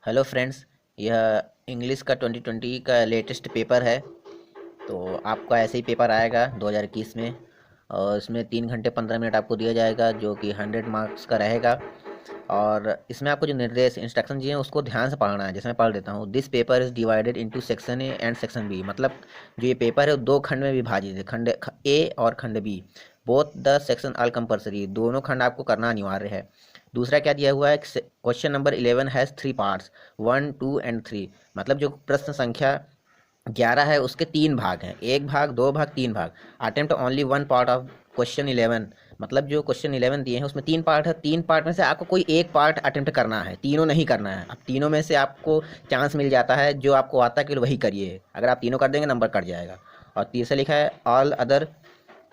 Hello friends. यह English का 2020 का लेटेस्ट पेपर है। तो आपका ऐसे ही पेपर आएगा 2021 में, और इसमें 3 घंटे 15 मिनट आपको दिया जाएगा जो कि 100 मार्क्स का रहेगा। और इसमें आपको जो निर्देश इंस्ट्रक्शन दिए हैं उसको ध्यान से पढ़ना है। जैसे मैं पढ़ देता हूँ, this paper is divided into section A and section B. मतलब जो ये पेपर है वो दो खंड में विभाजित है, खंड ए और खंड B. Both the section are compulsory, दोनों खंड आपको करना अनिवार्य है। दूसरा क्या दिया हुआ है, question number 11 has 3 parts, 1, 2 and 3। मतलब जो प्रश्न संख्या 11 है उसके 3 भाग हैं, 1 भाग, 2 भाग, 3 भाग। Attempt only 1 part of question 11। मतलब जो क्वेश्चन 11 दिए हैं उसमें 3 पार्ट है, 3 पार्ट में से आपको कोई एक पार्ट अटेम्प्ट करना है, तीनों नहीं करना है। अब तीनों में से आपको चांस मिल जाता है, जो आपको आता है कि वही करिए। अगर आप तीनों कर देंगे नंबर कट जाएगा। और तीसरा लिखा है all other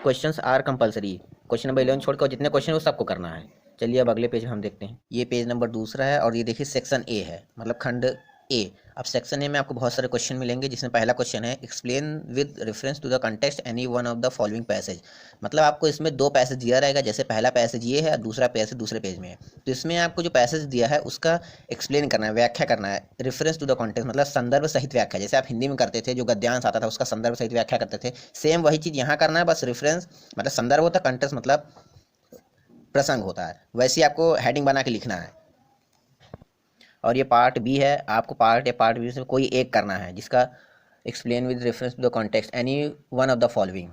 questions are compulsory. Question number 11 छोड़कर जितने क्वेश्चन है वो सबको करना है। चलिए अब अगले पेज में हम देखते हैं। ये पेज नंबर दूसरा है और ये देखिए सेक्शन ए है, मतलब खंड ए। अब सेक्शन ए में आपको बहुत सारे क्वेश्चन मिलेंगे, जिसमें पहला क्वेश्चन है explain with reference to the context any one of the following passage. मतलब आपको इसमें दो पैसेज दिया रहेगा, जैसे पहला पैसेज ये है और दूसरा पैसेज दूसरे पेज में है। तो इसमें आपको जो पैसेज दिया है उसका एक्सप्लेन करना है, व्याख्या करना है। रेफरेंस टू द कॉन्टेक्स्ट मतलब संदर्भ सहित व्याख्या, जैसे आप हिंदी में करते थे, जो गद्यांश आता था उसका संदर्भ सहित व्याख्या करते थे, सेम वही चीज़ यहाँ करना है। बस रेफरेंस मतलब संदर्भ होता है, कंटेक्स्ट मतलब प्रसंग होता है। वैसे ही आपको हेडिंग बना के लिखना है। और ये पार्ट बी है, आपको पार्ट या पार्ट बी में कोई एक करना है, जिसका explain with reference to the context any one of the following.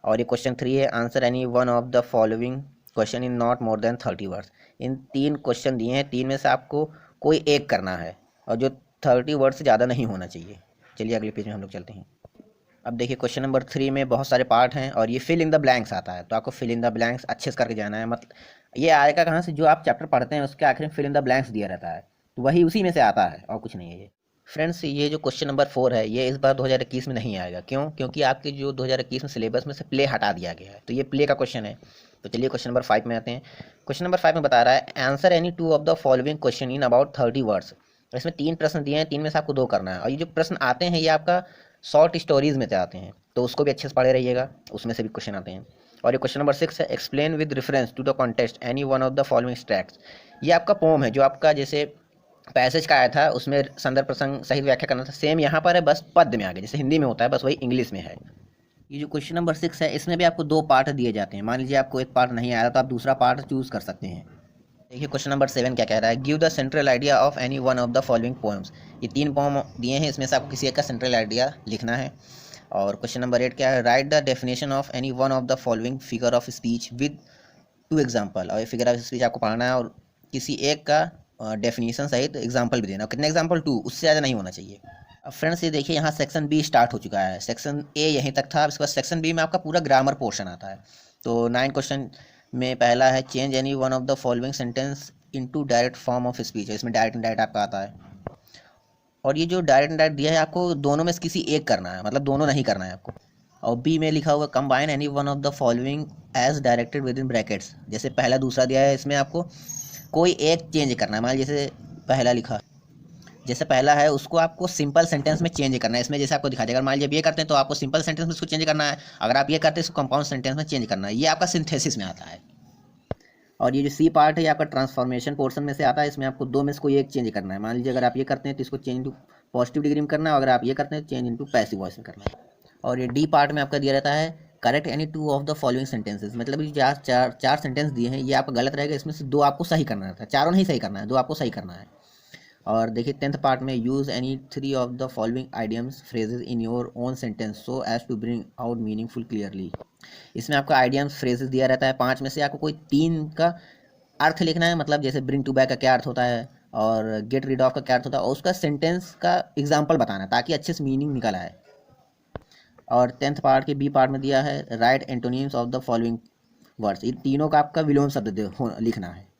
और ये क्वेश्चन 3 है, answer any one of the following question in not more than 30 words. इन 3 क्वेश्चन दिए हैं, 3 में से आपको कोई एक करना है, और जो 30 वर्ड से ज़्यादा नहीं होना चाहिए। चलिए अगले पेज में हम लोग चलते हैं। अब देखिए क्वेश्चन नंबर 3 में बहुत सारे पार्ट हैं और ये फिल इन द ब्लैंक्स आता है। तो आपको फिल इन द ब्लैंक्स अच्छे से करके जाना है। मतलब ये आएगा कहाँ से, जो आप चैप्टर पढ़ते हैं उसके आखिर में फिल इन द ब्लैंक्स दिया रहता है, तो वही उसी में से आता है और कुछ नहीं है ये। फ्रेंड्स, ये जो क्वेश्चन नंबर 4 है ये इस बार 2021 में नहीं आएगा। क्यों? क्योंकि आपके जो 2021 में सिलेबस में से प्ले हटा दिया गया है, तो ये प्ले का क्वेश्चन है। तो चलिए क्वेश्चन नंबर 5 में आते हैं। क्वेश्चन नंबर 5 में बता रहा है answer any two of the following question in about 30 words. इसमें 3 प्रश्न दिए हैं, 3 में से आपको 2 करना है। और ये जो प्रश्न आते हैं ये आपका शॉर्ट स्टोरीज में से आते हैं, तो उसको भी अच्छे से पढ़े रहिएगा, उसमें से भी क्वेश्चन आते हैं। और ये क्वेश्चन नंबर 6 है explain with reference to the context any one of the following tracks. ये आपका पोम है, जो आपका जैसे पैसेज का आया था उसमें संदर्भ प्रसंग सहित व्याख्या करना था, सेम यहाँ पर है, बस पद्य में आ गया। जैसे हिंदी में होता है बस वही इंग्लिश में है। ये जो क्वेश्चन नंबर 6 है इसमें भी आपको 2 पार्ट दिए जाते हैं। मान लीजिए आपको एक पार्ट नहीं आया तो आप दूसरा पार्ट चूज कर सकते हैं। देखिए क्वेश्चन नंबर 7 क्या कह रहा है, give the central idea of any one of the following poems. ये 3 पोएम दिए हैं, इसमें से आपको किसी एक का सेंट्रल आइडिया लिखना है। और क्वेश्चन नंबर 8 क्या है, right the definition of any one of the following figure of speech with 2 example. और ये फिगर ऑफ स्पीच आपको पढ़ना है और किसी एक का डेफिनेशन सहित एग्जाम्पल भी देना। कितने एग्जाम्पल? 2, उससे ज़्यादा नहीं होना चाहिए। अब फ्रेंड्स ये देखिए यहाँ सेक्शन बी स्टार्ट हो चुका है। सेक्शन ए यहीं तक था, इसके बाद सेक्शन बी में आपका पूरा ग्रामर पोर्शन आता है। तो 9 क्वेश्चन में पहला है change any one of the following sentence into direct form of speech. इसमें डायरेक्ट इनडायरेक्ट आपका आता है। और ये जो डायरेक्ट इनडायरेक्ट दिया है आपको दोनों में से किसी एक करना है, मतलब दोनों नहीं करना है आपको। और बी में लिखा हुआ combine any one of the following as directed within brackets. जैसे पहला दूसरा दिया है, इसमें आपको कोई एक चेंज करना है। मान लीजिए जैसे पहला लिखा, जैसे पहला है उसको आपको सिंपल सेंटेंस में चेंज करना है। इसमें जैसे आपको दिखा देगा, मान लीजिए अब ये करते हैं तो आपको सिंपल सेंटेंस में उसको चेंज करना है। अगर आप ये करते हैं इसको कंपाउंड सेंटेंस में चेंज करना है। ये आपका सिंथेसिस में आता है। और ये जो सी पार्ट है ये आपका ट्रांसफॉर्मेशन पोर्शन में से आता है। इसमें आपको 2 में से कोई एक चेंज करना है। मान लीजिए अगर आप ये करते हैं तो इसको चेंज इंटू पॉजिटिव डिग्री में करना है, और अगर आप ये करते हैं चेंज इंटू पैसिव वॉइस में करना है। और ये डी पार्ट में आपका दिया रहता है correct any 2 of the following sentences. मतलब ये चार सेंटेंस दिए हैं, ये आपका गलत रहेगा। इसमें से 2 आपको सही करना रहता है, चारों नहीं सही करना है, 2 आपको सही करना है। और देखिए 10th पार्ट में use any 3 of the following idioms phrases in your own sentence so as to bring out meaningful clearly. इसमें आपका आइडियम्स फ्रेजेज दिया रहता है, 5 में से आपको कोई 3 का अर्थ लिखना है। मतलब जैसे ब्रिंग टू बैक का क्या अर्थ होता है और गेट रीड ऑफ का क्या अर्थ होता है, और उसका सेंटेंस का एग्जाम्पल बताना है ताकि अच्छे से मीनिंग निकल आए। और 10th पार्ट के बी पार्ट में दिया है write antonyms of the following words. इन तीनों का आपका विलोम शब्द लिखना है।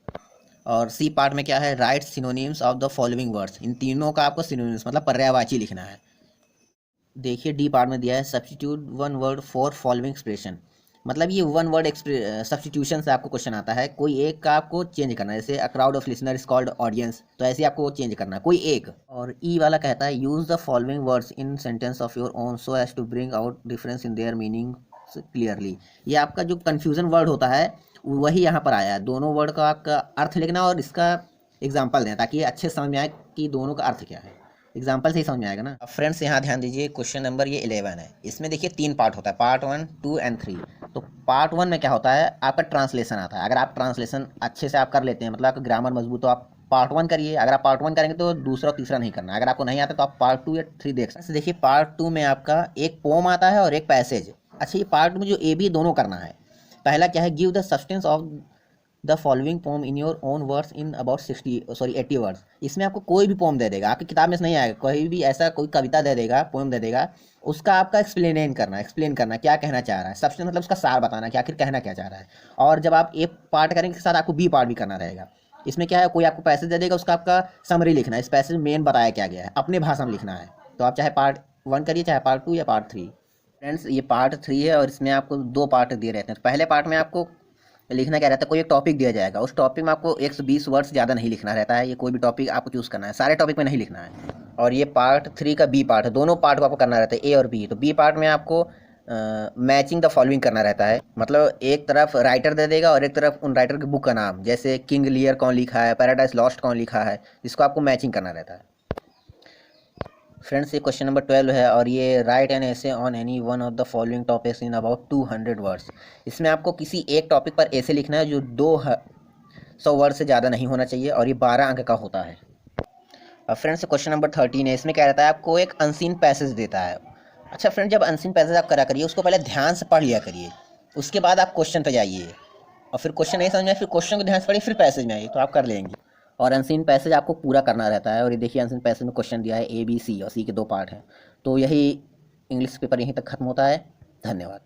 और सी पार्ट में क्या है, write synonyms of the following words. इन तीनों का आपको सिनोनिम्स मतलब पर्यायवाची लिखना है। देखिए डी पार्ट में दिया है substitute one word for following expression. मतलब ये वन वर्ड सब्स्टिट्यूशन से आपको क्वेश्चन आता है, कोई एक का आपको चेंज करना है। जैसे a crowd of listener is called audience, तो ऐसे आपको चेंज करना है कोई एक। और ई वाला कहता है use the following words in sentence of your own so as to bring out difference in their meaning clearly. ये आपका जो कन्फ्यूजन वर्ड होता है वही यहाँ पर आया है। दोनों वर्ड का आपका अर्थ लिखना और इसका एग्जाम्पल दें ताकि ये अच्छे समझ में आए, कि दोनों का अर्थ क्या है। एग्जाम्पल से ही समझ में आएगा ना। अब फ्रेंड्स यहाँ ध्यान दीजिए, क्वेश्चन नंबर ये 11 है। इसमें देखिए 3 पार्ट होता है, पार्ट 1, 2 एंड 3। तो पार्ट 1 में क्या होता है, आपका ट्रांसलेशन आता है। अगर आप ट्रांसलेशन अच्छे से आप कर लेते हैं, मतलब आपका ग्रामर मजबूत, तो आप पार्ट 1 करिए। अगर आप पार्ट 1 करेंगे तो दूसरा और तीसरा नहीं करना। अगर आपको नहीं आता तो आप पार्ट 2 या 3 देख सकते हैं। देखिए पार्ट 2 में आपका एक पोम आता है और एक पैसेज। अच्छा, ये पार्ट में जो ए बी दोनों करना है। पहला क्या है, give the substance of the following poem in your own words in about 80 words. इसमें आपको कोई भी पोम दे देगा, आपकी किताब में से नहीं आएगा, कोई भी ऐसा कोई कविता दे देगा, पोम दे देगा, उसका आपका एक्सप्लेन करना क्या कहना चाह रहा है। सबसे मतलब उसका सार बताना कि आखिर कहना क्या चाह रहा है। और जब आप ए पार्ट करेंगे, के साथ आपको बी पार्ट भी करना रहेगा। इसमें क्या है, कोई आपको पैसेज दे देगा, उसका आपका समरी लिखना है, इस पैसेज में मेन बताया क्या गया है, अपने भाषा में लिखना है। तो आप चाहे पार्ट 1 करिए, चाहे पार्ट 2 या पार्ट 3। फ्रेंड्स ये पार्ट 3 है और इसमें आपको 2 पार्ट दिए रहते हैं। तो पहले पार्ट में आपको लिखना क्या रहता है, कोई एक टॉपिक दिया जाएगा, उस टॉपिक में आपको 120 वर्ड से ज़्यादा नहीं लिखना रहता है। ये कोई भी टॉपिक आपको चूज़ करना है, सारे टॉपिक में नहीं लिखना है। और ये पार्ट 3 का बी पार्ट है, दोनों पार्ट को आपको करना रहता है, ए और बी। तो बी पार्ट में आपको मैचिंग द फॉलोइंग करना रहता है, मतलब एक तरफ राइटर दे देगा और एक तरफ उन राइटर की बुक का नाम, जैसे किंग लियर कौन लिखा है, पैराडाइज लॉस्ट कौन लिखा है, जिसको आपको मैचिंग करना रहता है। फ्रेंड्स ये क्वेश्चन नंबर 12 है और ये राइट एन ऐसे on any one of the following topics in about 200 words. इसमें आपको किसी एक टॉपिक पर ऐसे लिखना है जो 200 वर्ड से ज़्यादा नहीं होना चाहिए और ये 12 अंक का होता है। अब फ्रेंड्स क्वेश्चन नंबर 13 है। इसमें क्या रहता है, आपको एक अनसीन पैसेज देता है। अच्छा फ्रेंड, जब अनसीन पैसेज आप करा करिए, उसको पहले ध्यान से पढ़ लिया करिए, उसके बाद आप क्वेश्चन पे जाइए। और फिर क्वेश्चन नहीं समझ में आए, फिर क्वेश्चन को ध्यान से पढ़िए, फिर पैसेज में आइए, तो आप कर लेंगे। और अनसीन पैसेज आपको पूरा करना रहता है। और ये देखिए अनसीन पैसेज में क्वेश्चन दिया है A B C और C के 2 पार्ट हैं। तो यही इंग्लिश पेपर यहीं तक खत्म होता है। धन्यवाद।